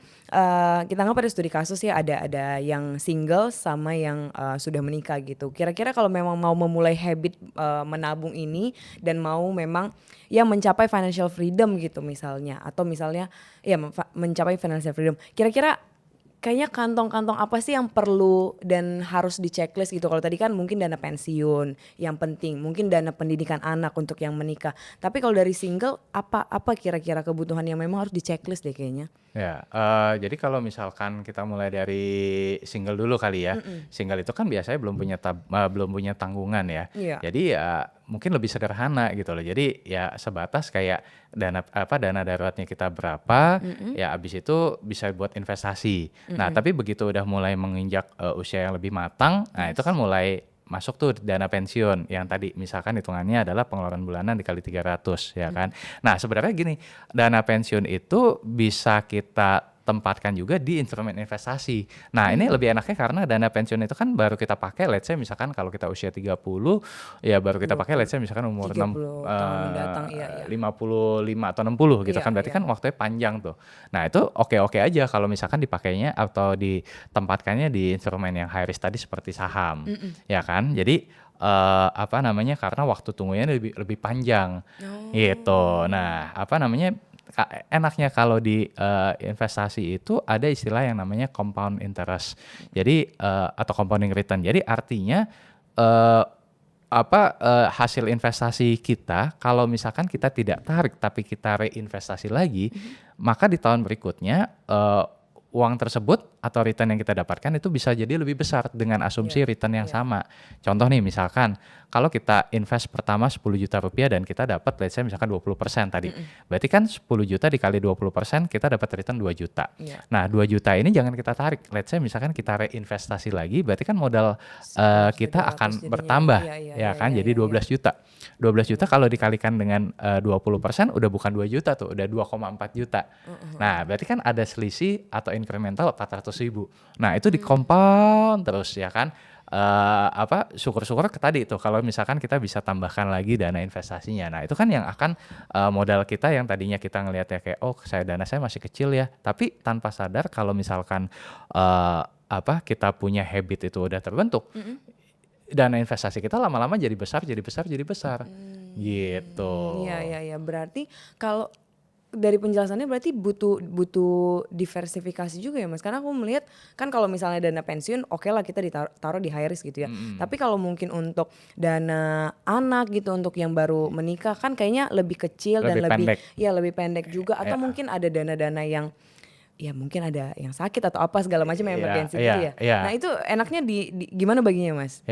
kita nggak pada studi kasus ya, ada yang single sama yang sudah menikah gitu. Kira-kira kalau memang mau memulai habit menabung ini dan mau memang ya mencapai financial freedom gitu misalnya, atau misalnya ya mencapai financial freedom, kira-kira kayaknya kantong-kantong apa sih yang perlu dan harus di checklist gitu? Kalau tadi kan mungkin dana pensiun yang penting, mungkin dana pendidikan anak untuk yang menikah. Tapi kalau dari single, apa kira-kira kebutuhan yang memang harus di checklist deh kayaknya? Ya, jadi kalau misalkan kita mulai dari single dulu kali ya. Single itu kan biasanya belum punya tanggungan ya. Iya. Jadi ya mungkin lebih sederhana gitu loh. Jadi ya sebatas kayak dana daruratnya kita berapa, ya abis itu bisa buat investasi. Nah, tapi begitu udah mulai menginjak usia yang lebih matang, nah itu kan mulai masuk tuh dana pensiun yang tadi misalkan hitungannya adalah pengeluaran bulanan dikali 300 ya kan. Nah, sebenarnya gini, dana pensiun itu bisa kita tempatkan juga di instrumen investasi. Nah, ini lebih enaknya karena dana pensiun itu kan baru kita pakai let's say misalkan kalau kita usia 30 ya baru kita pakai let's say misalkan umur 30 tahun mendatang, iya. 55 atau 60 gitu Iya, kan, berarti iya. kan waktunya panjang tuh. Nah, itu oke-oke aja kalau misalkan dipakainya atau ditempatkannya di instrumen yang high risk tadi seperti saham. Ya kan? Jadi karena waktu tunggunya lebih panjang gitu. Nah, enaknya kalau di investasi itu ada istilah yang namanya compound interest. Jadi atau compounding return. Jadi artinya hasil investasi kita kalau misalkan kita tidak tarik tapi kita reinvestasi lagi, maka di tahun berikutnya uang tersebut atau return yang kita dapatkan itu bisa jadi lebih besar dengan asumsi return yang sama. Contoh nih misalkan kalau kita invest pertama 10 juta rupiah dan kita dapat let's say misalkan 20% tadi. Berarti kan 10 juta dikali 20% kita dapat return 2 juta. Nah 2 juta ini jangan kita tarik. Let's say misalkan kita reinvestasi lagi berarti kan modal kita akan bertambah jadi 12 juta. 12 juta kalau dikalikan dengan 20% udah bukan 2 juta tuh, udah 2,4 juta. Nah berarti kan ada selisih atau incremental 400.000. Nah itu di compound terus ya kan. Syukur-syukur tadi itu kalau misalkan kita bisa tambahkan lagi dana investasinya. Nah itu kan yang akan modal kita yang tadinya kita ngelihatnya kayak dana saya masih kecil ya, tapi tanpa sadar kalau misalkan kita punya habit itu udah terbentuk, dana investasi kita lama-lama jadi besar gitu. Iya. Berarti kalau dari penjelasannya berarti butuh diversifikasi juga ya Mas, karena aku melihat kan kalau misalnya dana pensiun oke lah kita taruh di high risk gitu ya, tapi kalau mungkin untuk dana anak gitu untuk yang baru menikah kan kayaknya lebih kecil dan lebih pendek juga, atau mungkin ada dana-dana yang ya mungkin ada yang sakit atau apa segala macam emergency gitu ya. Nah itu enaknya di gimana baginya Mas?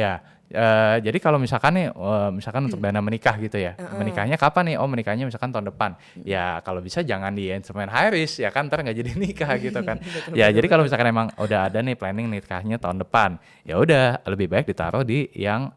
Jadi kalau misalkan nih, misalkan untuk dana menikah gitu ya, menikahnya kapan nih? Menikahnya misalkan tahun depan. Ya kalau bisa jangan di instrumen high risk ya kan, ntar nggak jadi nikah gitu kan. Jadi kalau misalkan emang udah ada nih planning nikahnya tahun depan, ya udah lebih baik ditaruh di yang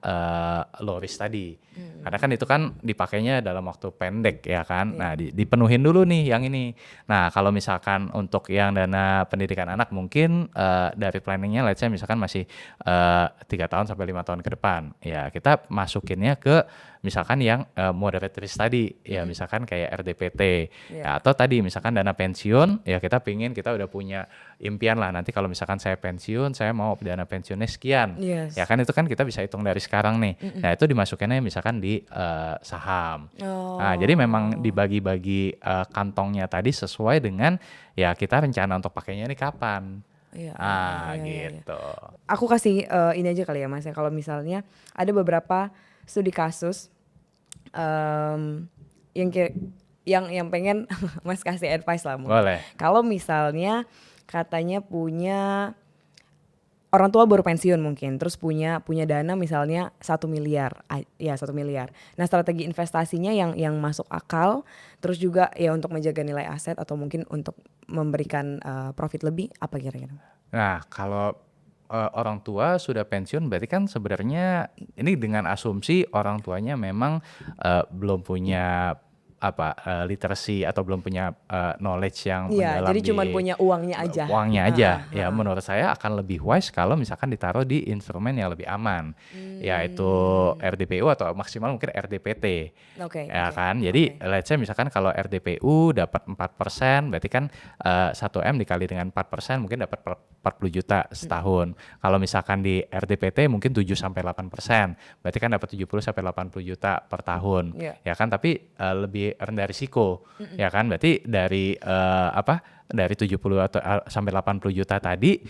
low risk tadi. Karena kan itu kan dipakainya dalam waktu pendek ya kan. Nah dipenuhin dulu nih yang ini. Nah kalau misalkan untuk yang dana pendidikan anak mungkin dari planningnya let's say misalkan masih 3 tahun sampai 5 tahun ke depan. Ya kita masukinnya ke misalkan yang moderate risk tadi ya, misalkan kayak RDPT ya, atau tadi misalkan dana pensiun ya kita udah punya impian lah nanti kalau misalkan saya pensiun saya mau dana pensiunnya sekian ya kan, itu kan kita bisa hitung dari sekarang nih. Nah itu dimasukinnya misalkan di saham. Nah jadi memang dibagi-bagi kantongnya tadi sesuai dengan ya kita rencana untuk pakainya ini kapan. Gitu. Aku kasih ini aja kali ya Mas ya, kalau misalnya ada beberapa studi kasus yang pengen Mas kasih advice lah mungkin. Boleh. Kalau misalnya katanya punya orang tua baru pensiun mungkin, terus punya dana misalnya 1 miliar, ya 1 miliar. Nah strategi investasinya yang masuk akal, terus juga ya untuk menjaga nilai aset atau mungkin untuk memberikan profit lebih, apa kira-kira? Nah, kalau orang tua sudah pensiun berarti kan sebenarnya ini dengan asumsi orang tuanya memang belum punya literacy atau belum punya knowledge yang Iya, mendalam jadi di cuman punya uangnya aja. uangnya aja. Ya menurut saya akan lebih wise kalau misalkan ditaruh di instrumen yang lebih aman, yaitu RDPU atau maksimal mungkin RDPT. Oke, Ya oke, kan, jadi oke. let's say misalkan kalau RDPU dapat 4%, berarti kan 1M dikali dengan 4% mungkin dapat 40 juta setahun. Kalau misalkan di RDPT mungkin 7-8%, berarti kan dapat 70-80 juta per tahun. Iya. Ya kan, tapi lebih rendah risiko. Ya kan, berarti dari dari 70 atau sampai 80 juta tadi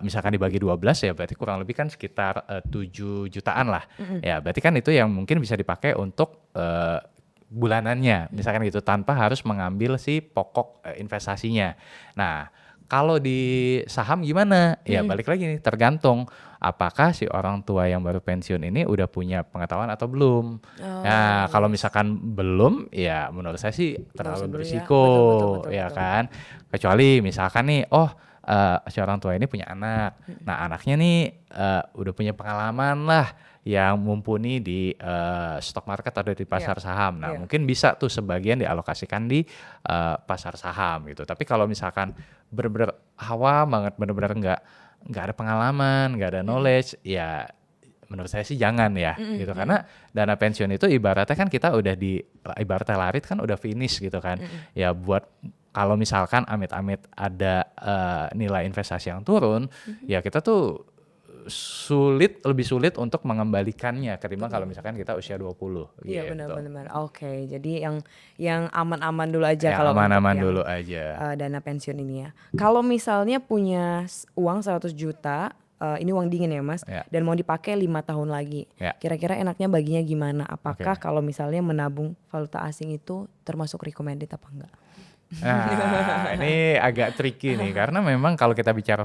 misalkan dibagi 12 ya berarti kurang lebih kan sekitar 7 jutaan lah. Ya, berarti kan itu yang mungkin bisa dipakai untuk bulanannya, misalkan gitu, tanpa harus mengambil si pokok investasinya. Nah, kalau di saham gimana? Ya balik lagi nih, tergantung apakah si orang tua yang baru pensiun ini udah punya pengetahuan atau belum. Nah, kalau Yes. misalkan belum, ya menurut saya sih Nggak usah terlalu dulu ya. berisiko, Betul, betul, betul, ya betul. kan? Kecuali misalkan nih, si orang tua ini punya anak. Nah, anaknya nih udah punya pengalaman lah yang mumpuni di stock market atau di pasar saham. Nah, Iya. mungkin bisa tuh sebagian dialokasikan di pasar saham gitu. Tapi kalau misalkan bener-bener awam banget, bener-bener nggak ada pengalaman, nggak ada knowledge, ya menurut saya sih jangan ya gitu. Karena dana pensiun itu ibaratnya kan kita udah ibaratnya larit kan udah finish gitu kan. Ya buat kalau misalkan amit-amit ada nilai investasi yang turun, ya kita tuh lebih sulit untuk mengembalikannya ketimbang kalau misalkan kita usia 20 Iya, gitu. benar-benar. Oke, jadi yang aman-aman dulu aja Yang kalau untuk aman-aman yang dulu aja. dana pensiun ini ya. Kalau misalnya punya uang 100 juta, ini uang dingin ya Mas, Ya. dan mau dipakai 5 tahun lagi. Ya. Kira-kira enaknya baginya gimana? Apakah Oke. kalau misalnya menabung valuta asing itu termasuk recommended apa enggak? Nah, ini agak tricky nih karena memang kalau kita bicara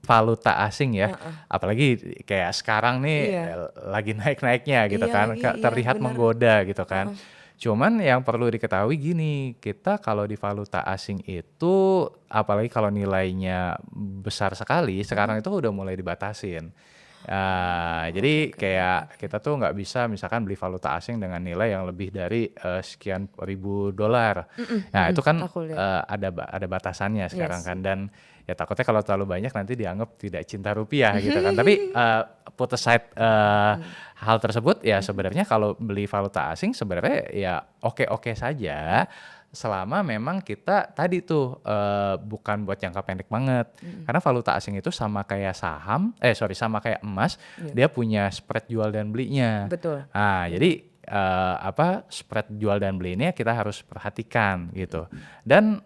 valuta asing ya, apalagi kayak sekarang nih Iya. lagi naik-naiknya gitu Iya kan, lagi, iya terlihat bener. menggoda gitu kan. Cuman yang perlu diketahui gini, kita kalau di valuta asing itu apalagi kalau nilainya besar sekali, sekarang itu udah mulai dibatasin. Jadi kayak kita tuh nggak bisa misalkan beli valuta asing dengan nilai yang lebih dari sekian ribu dolar. Nah itu kan Aku lihat. ada batasannya sekarang Yes. kan, dan ya takutnya kalau terlalu banyak nanti dianggap tidak cinta rupiah gitu kan. Tapi put aside hal tersebut ya sebenarnya kalau beli valuta asing sebenarnya ya oke-oke saja. Selama memang kita tadi tuh bukan buat jangka pendek banget. Karena valuta asing itu sama kayak sama kayak emas, dia punya spread jual dan belinya. Betul. Nah, jadi spread jual dan beli ini kita harus perhatikan gitu. Dan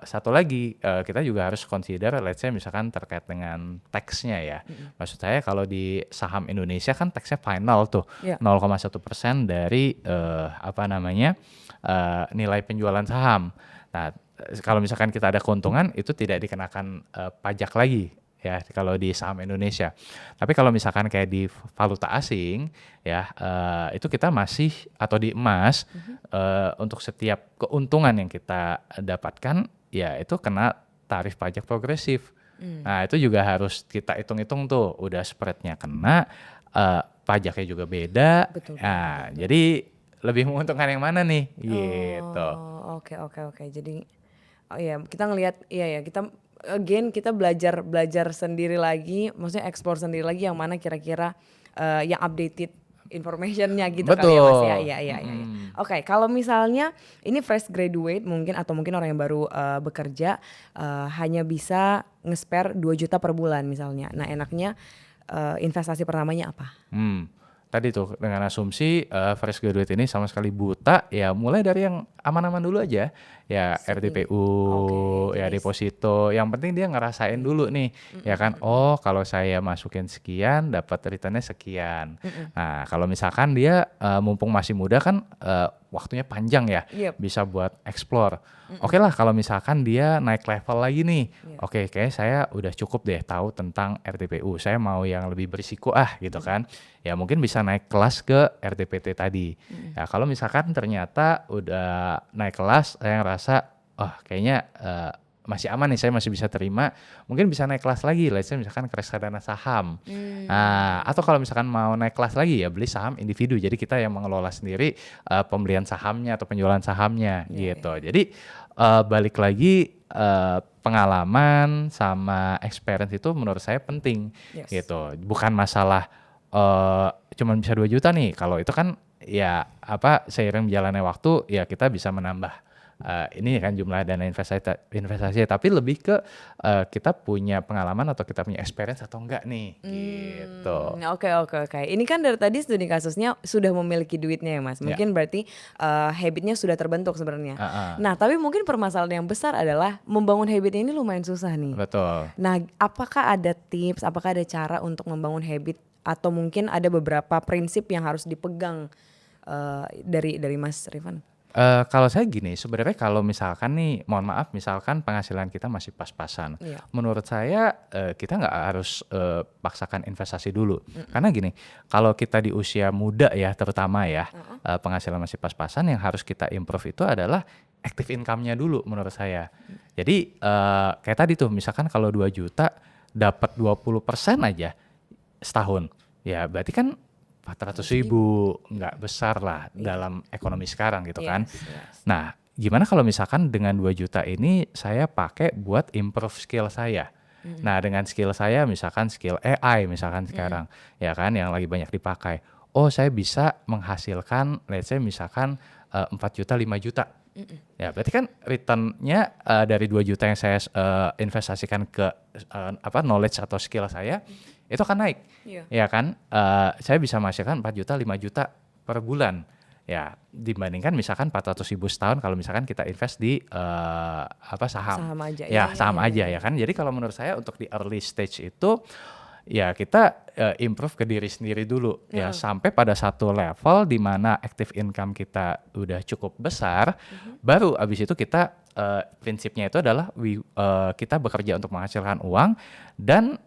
satu lagi kita juga harus consider, let's say misalkan terkait dengan taxnya ya. Maksud saya kalau di saham Indonesia kan taxnya final tuh, Iya. 0,1% dari nilai penjualan saham. Nah, kalau misalkan kita ada keuntungan itu tidak dikenakan pajak lagi ya kalau di saham Indonesia. Tapi kalau misalkan kayak di valuta asing ya itu kita masih, atau di emas, untuk setiap keuntungan yang kita dapatkan ya itu kena tarif pajak progresif. Nah, itu juga harus kita hitung-hitung tuh, udah spreadnya kena, pajaknya juga beda. Betul, Nah, jadi lebih menguntungkan yang mana nih gitu. Oh, oke. Jadi kita ngelihat kita kita belajar sendiri lagi, maksudnya explore sendiri lagi yang mana kira-kira yang updated informationnya gitu kali ya Mas ya. Betul. Iya. Oke, kalau misalnya ini fresh graduate mungkin atau mungkin orang yang baru bekerja hanya bisa nge-spare 2 juta per bulan misalnya. Nah, enaknya investasi pertamanya apa? Tadi tuh dengan asumsi fresh graduate ini sama sekali buta, ya mulai dari yang aman-aman dulu aja. Ya RDPU, ya Jadi deposito. Yang penting dia ngerasain dulu nih, ya kan. Oh, kalau saya masukin sekian, dapat returnnya sekian. Nah, kalau misalkan dia mumpung masih muda kan, waktunya panjang ya, Yep. bisa buat explore. Oke lah, kalau misalkan dia naik level lagi nih, oke, kayak saya udah cukup deh tahu tentang RDPU. Saya mau yang lebih berisiko gitu kan. Ya mungkin bisa naik kelas ke RDPT tadi. Ya kalau misalkan ternyata udah naik kelas, saya ngerasa, oh kayaknya masih aman nih, saya masih bisa terima. Mungkin bisa naik kelas lagi, let's say misalkan ke reksadana saham. Nah, atau kalau misalkan mau naik kelas lagi ya beli saham individu. Jadi kita yang mengelola sendiri pembelian sahamnya atau penjualan sahamnya gitu. Jadi balik lagi pengalaman sama experience itu menurut saya penting gitu. Bukan masalah cuman bisa 2 juta nih. Kalau itu kan ya seiring berjalannya waktu ya kita bisa menambah ini kan jumlah dana investasi, tapi lebih ke kita punya pengalaman atau kita punya experience atau enggak nih gitu. Oke. Ini kan dari tadi studi kasusnya sudah memiliki duitnya ya Mas. Mungkin berarti habitnya sudah terbentuk sebenarnya. Nah tapi mungkin permasalahan yang besar adalah membangun habit ini lumayan susah nih. Betul. Nah apakah ada tips, apakah ada cara untuk membangun habit atau mungkin ada beberapa prinsip yang harus dipegang dari Mas Rifan? Kalau saya gini, sebenarnya kalau misalkan nih, mohon maaf, misalkan penghasilan kita masih pas-pasan, menurut saya kita nggak harus paksakan investasi dulu. Karena gini, kalau kita di usia muda ya, terutama ya, penghasilan masih pas-pasan, yang harus kita improve itu adalah active income-nya dulu menurut saya. Jadi kayak tadi tuh, misalkan kalau 2 juta dapat 20% aja setahun, ya berarti kan 400.000 nggak besar lah dalam ekonomi sekarang gitu kan. Nah gimana kalau misalkan dengan 2 juta ini saya pakai buat improve skill saya. Nah dengan skill saya misalkan skill AI misalkan sekarang ya kan yang lagi banyak dipakai. Oh saya bisa menghasilkan let's say misalkan 4 juta 5 juta. Ya berarti kan returnnya dari 2 juta yang saya investasikan ke knowledge atau skill saya itu akan naik, ya kan? Saya bisa menghasilkan 4 juta, 5 juta per bulan, ya dibandingkan misalkan 400.000 setahun kalau misalkan kita invest di saham, aja, saham aja ya kan? Jadi kalau menurut saya untuk di early stage itu ya kita improve ke diri sendiri dulu ya sampai pada satu level di mana active income kita udah cukup besar, baru abis itu kita prinsipnya itu adalah kita bekerja untuk menghasilkan uang dan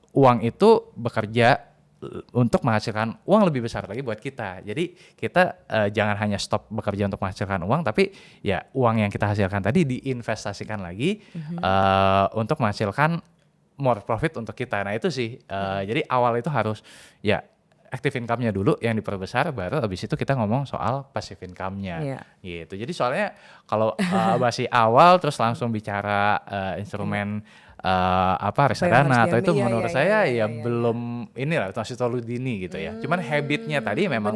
uang itu bekerja untuk menghasilkan uang lebih besar lagi buat kita. Jadi kita jangan hanya stop bekerja untuk menghasilkan uang, tapi ya uang yang kita hasilkan tadi diinvestasikan lagi untuk menghasilkan more profit untuk kita. Nah itu sih, jadi awal itu harus ya active income-nya dulu yang diperbesar, baru abis itu kita ngomong soal passive income-nya gitu. Jadi soalnya kalau masih awal terus langsung bicara instrumen reksadana atau itu menurut saya belum inilah masih terlalu dini gitu ya. Cuman habitnya tadi memang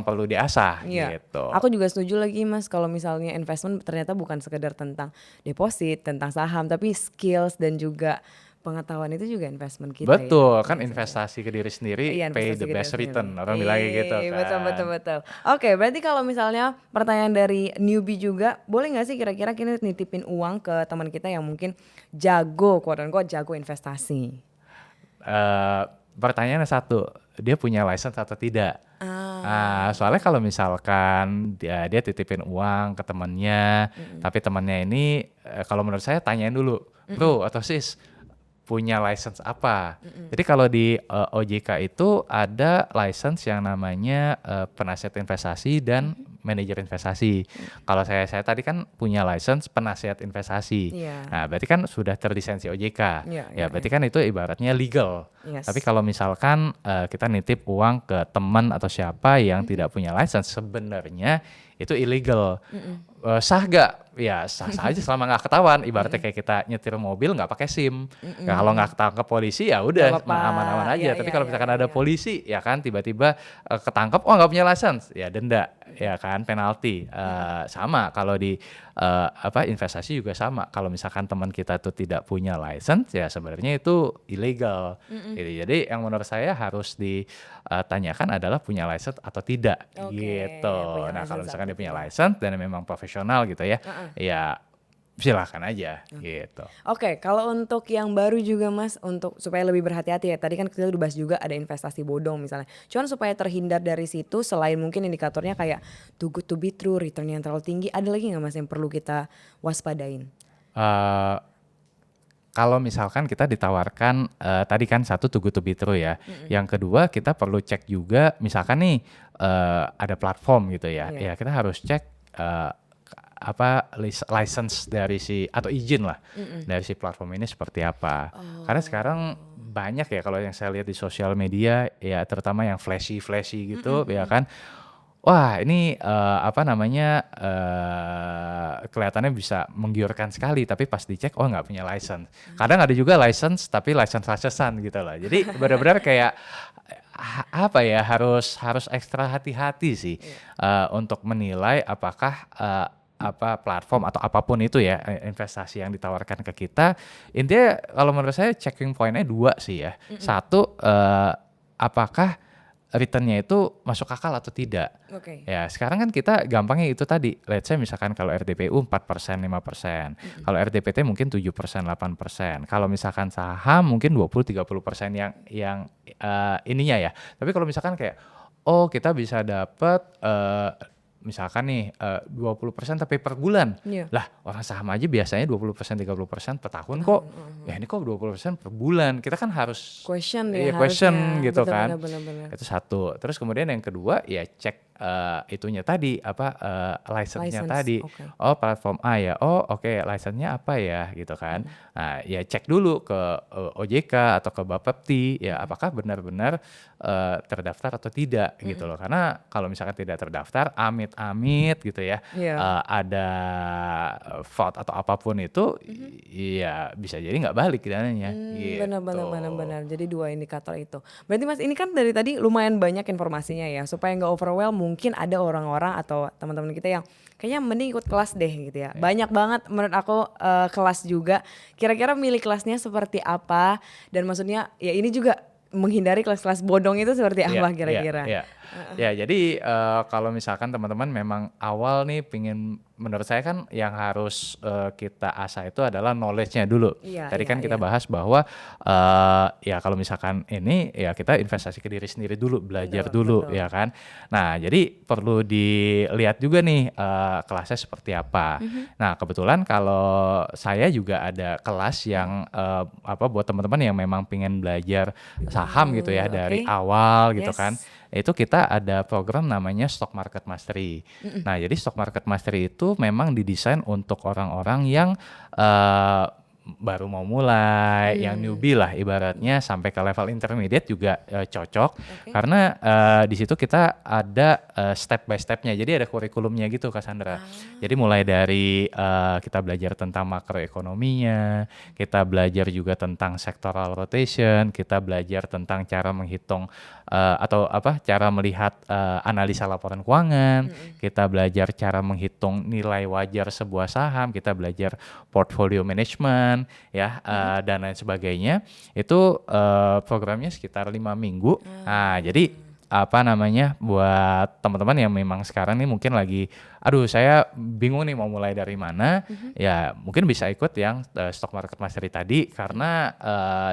perlu diasah gitu. Aku juga setuju lagi Mas kalau misalnya investment ternyata bukan sekedar tentang deposit, tentang saham, tapi skills dan juga pengetahuan itu juga investment kita. Betul, kan investasi ke diri sendiri, pay the best return, orang bilang gitu kan. Betul. Oke, berarti kalau misalnya pertanyaan dari newbie juga, boleh nggak sih kira-kira kita nitipin uang ke teman kita yang mungkin jago, quote-unquote jago investasi? Pertanyaannya satu, dia punya license atau tidak? Soalnya kalau misalkan dia titipin uang ke temannya, tapi temannya ini kalau menurut saya tanyain dulu, bro atau sis, punya license apa? Jadi kalau di OJK itu ada license yang namanya penasihat investasi dan manajer investasi. Kalau saya tadi kan punya license penasihat investasi. Nah, berarti kan sudah terlisensi OJK. Berarti kan itu ibaratnya legal. Tapi kalau misalkan kita nitip uang ke teman atau siapa yang tidak punya license, sebenarnya itu illegal. sah gak? Ya sah-sah aja selama nggak ketahuan. Ibaratnya kayak kita nyetir mobil nggak pakai SIM. Nah, kalau nggak ketangkep polisi ya udah aman-aman aja. Tapi kalau misalkan ada polisi ya kan tiba-tiba ketangkep, oh nggak punya license, ya denda, ya kan, penalti. Sama kalau di investasi juga sama. Kalau misalkan teman kita tuh tidak punya license, ya sebenarnya itu ilegal. Gitu. Jadi yang menurut saya harus ditanyakan adalah punya license atau tidak, gitu. Nah kalau misalkan dia punya license dan memang profesional gitu ya, ya silahkan aja gitu. Oke, kalau untuk yang baru juga Mas, untuk supaya lebih berhati-hati ya. Tadi kan kita udah bahas juga ada investasi bodong misalnya. Cuman supaya terhindar dari situ, selain mungkin indikatornya kayak too good to be true, return yang terlalu tinggi, ada lagi nggak Mas yang perlu kita waspadain? Kalau misalkan kita ditawarkan tadi kan satu too good to be true ya. Yang kedua kita perlu cek juga misalkan nih ada platform gitu ya. Ya kita harus cek license dari atau izin lah dari si platform ini seperti apa. Karena sekarang banyak ya kalau yang saya lihat di sosial media ya, terutama yang flashy gitu ya kan. Wah ini kelihatannya bisa menggiurkan sekali, tapi pas dicek oh nggak punya license. Kadang ada juga license tapi license-licensean gitu loh. Jadi benar-benar kayak harus ekstra hati-hati sih untuk menilai apakah platform atau apapun itu ya investasi yang ditawarkan ke kita. Intinya kalau menurut saya checking point-nya 2 sih ya. Satu, apakah returnnya itu masuk akal atau tidak. Ya sekarang kan kita gampangnya itu tadi, let's say misalkan kalau RDPU 4%, 5%, kalau RDPT mungkin 7%, 8%, kalau misalkan saham mungkin 20-30% yang ininya ya. Tapi kalau misalkan kayak kita bisa dapat misalkan nih 20% tapi per bulan. Lah orang saham aja biasanya 20%, 30% per tahun kok. Ya ini kok 20% per bulan. Kita kan harus question gitu kan. Bener. Itu satu. Terus kemudian yang kedua ya cek itunya tadi license-nya tadi. Oh platform A ya. Oh oke, license-nya apa ya gitu kan. Nah ya cek dulu ke OJK atau ke Bapepti ya apakah benar-benar terdaftar atau tidak gitu loh. Karena kalau misalkan tidak terdaftar amit gitu ya, ada fraud atau apapun itu, ya bisa jadi nggak balik dananya. Gitu. Benar. Jadi 2 indikator itu. Berarti Mas ini kan dari tadi lumayan banyak informasinya ya. Supaya nggak overwhelm, mungkin ada orang-orang atau teman-teman kita yang kayaknya mending ikut kelas deh gitu ya. Banyak banget menurut aku kelas juga. Kira-kira milih kelasnya seperti apa? Dan maksudnya ya ini juga menghindari kelas-kelas bodong itu seperti apa kira-kira? Ya jadi kalau misalkan teman-teman memang awal nih menurut saya kan yang harus kita asah itu adalah knowledge-nya dulu. Tadi kan kita bahas bahwa ya kalau misalkan ini ya kita investasi ke diri sendiri dulu, belajar dulu ya kan. Nah jadi perlu dilihat juga nih kelasnya seperti apa. Nah kebetulan kalau saya juga ada kelas yang buat teman-teman yang memang pengen belajar saham gitu ya dari awal gitu kan. Itu kita ada program namanya Stock Market Mastery. Nah, jadi Stock Market Mastery itu memang didesain untuk orang-orang yang baru mau mulai, yang newbie lah ibaratnya sampai ke level intermediate juga cocok. Karena di situ kita ada step by stepnya. Jadi ada kurikulumnya gitu Cassandra. Jadi mulai dari kita belajar tentang makroekonominya, kita belajar juga tentang sectoral rotation, kita belajar tentang cara menghitung cara melihat analisa laporan keuangan, kita belajar cara menghitung nilai wajar sebuah saham, kita belajar portfolio management dan lain sebagainya. Itu programnya sekitar 5 minggu. Nah, jadi buat teman-teman yang memang sekarang nih mungkin lagi saya bingung nih mau mulai dari mana, ya mungkin bisa ikut yang Stock Market Mastery tadi karena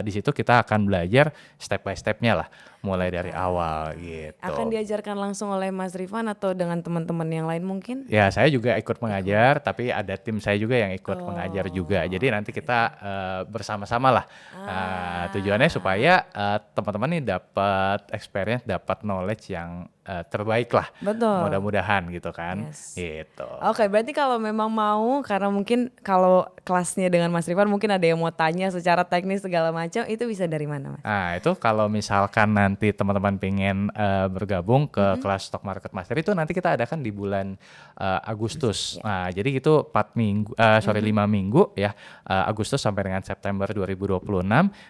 di situ kita akan belajar step by stepnya lah, mulai dari awal gitu. Akan diajarkan langsung oleh Mas Rifan atau dengan teman-teman yang lain mungkin? Ya saya juga ikut mengajar, tapi ada tim saya juga yang ikut mengajar juga. Jadi nanti kita bersama-sama lah. Tujuannya supaya teman-teman nih dapat experience, dapat knowledge yang terbaik lah. Betul. Mudah-mudahan gitu kan. Yes. Gitu. Oke, berarti kalau memang mau, karena mungkin kalau kelasnya dengan Mas Rifan mungkin ada yang mau tanya secara teknis segala macam, itu bisa dari mana, Mas? Nah itu kalau misalkan nanti teman-teman pengen bergabung ke kelas Stock Market Master itu nanti kita adakan di bulan Agustus. Nah jadi itu 5 minggu ya, Agustus sampai dengan September 2026.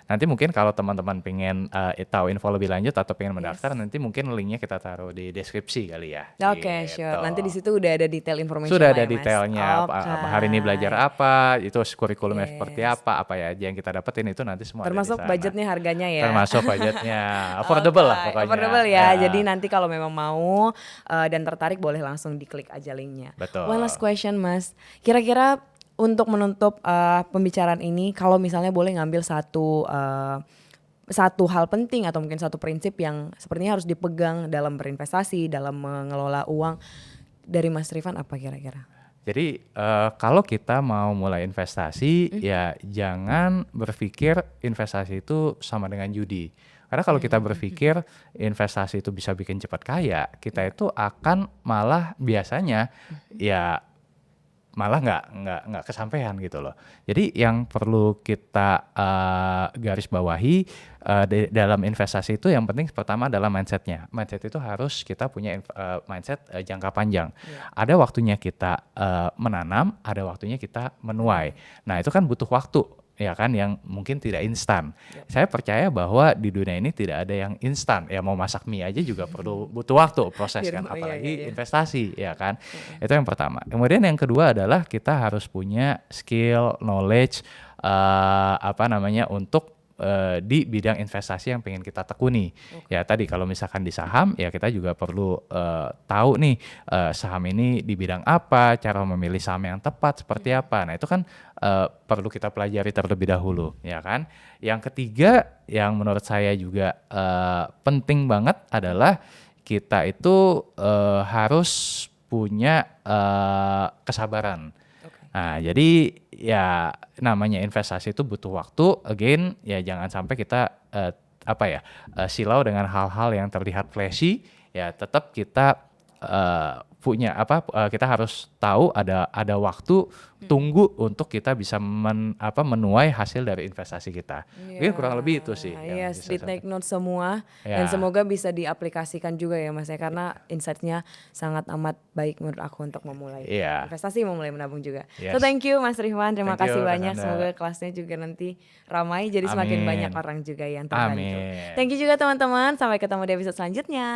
Nanti mungkin kalau teman-teman pengen tahu info lebih lanjut atau pengen mendaftar, nanti mungkin linknya kita taruh di deskripsi kali ya. Oke, gitu. sure. Nanti di situ udah ada detail informasi. Sudah ada ya, Mas? detailnya, hari ini belajar apa, itu kurikulumnya seperti apa ya aja yang kita dapetin itu nanti semua termasuk ada di sana. Budgetnya, harganya ya. Termasuk budgetnya, affordable lah pokoknya. Affordable ya. Jadi nanti kalau memang mau dan tertarik boleh langsung diklik aja linknya. Betul. One last question, Mas. Kira-kira untuk menutup pembicaraan ini, kalau misalnya boleh ngambil satu hal penting atau mungkin satu prinsip yang sepertinya harus dipegang dalam berinvestasi, dalam mengelola uang, dari Mas Rifan apa kira-kira? Jadi kalau kita mau mulai investasi ya jangan berpikir investasi itu sama dengan judi. Karena kalau kita berpikir investasi itu bisa bikin cepat kaya, kita itu akan malah biasanya ya malah nggak kesampaian gitu loh. Jadi yang perlu kita garis bawahi dalam investasi itu yang penting pertama adalah mindsetnya. Mindset itu harus kita punya mindset jangka panjang. Ada waktunya kita menanam, ada waktunya kita menuai. Nah itu kan butuh waktu. Ya kan yang mungkin tidak instan. Saya percaya bahwa di dunia ini tidak ada yang instan. Ya mau masak mie aja juga butuh waktu proses kan, apalagi investasi ya kan. Itu yang pertama. Kemudian yang kedua adalah kita harus punya skill, knowledge untuk di bidang investasi yang pengen kita tekuni. Ya tadi kalau misalkan di saham ya kita juga perlu tahu nih saham ini di bidang apa, cara memilih saham yang tepat seperti apa. Nah itu kan perlu kita pelajari terlebih dahulu ya kan. Yang ketiga yang menurut saya juga penting banget adalah kita itu harus punya kesabaran. Nah, jadi ya namanya investasi itu butuh waktu. Again, ya jangan sampai kita silau dengan hal-hal yang terlihat flashy. Ya tetap kita kita harus tahu ada waktu tunggu untuk kita bisa menuai hasil dari investasi kita. Mungkin kurang lebih itu sih. Yes, di take note semua dan semoga bisa diaplikasikan juga ya Mas ya, karena insight-nya sangat amat baik menurut aku untuk memulai investasi, memulai menabung juga. So thank you Mas Rifan, terima kasih banyak. Semoga kelasnya juga nanti ramai jadi semakin banyak orang juga yang tertarik. Thank you juga teman-teman, sampai ketemu di episode selanjutnya.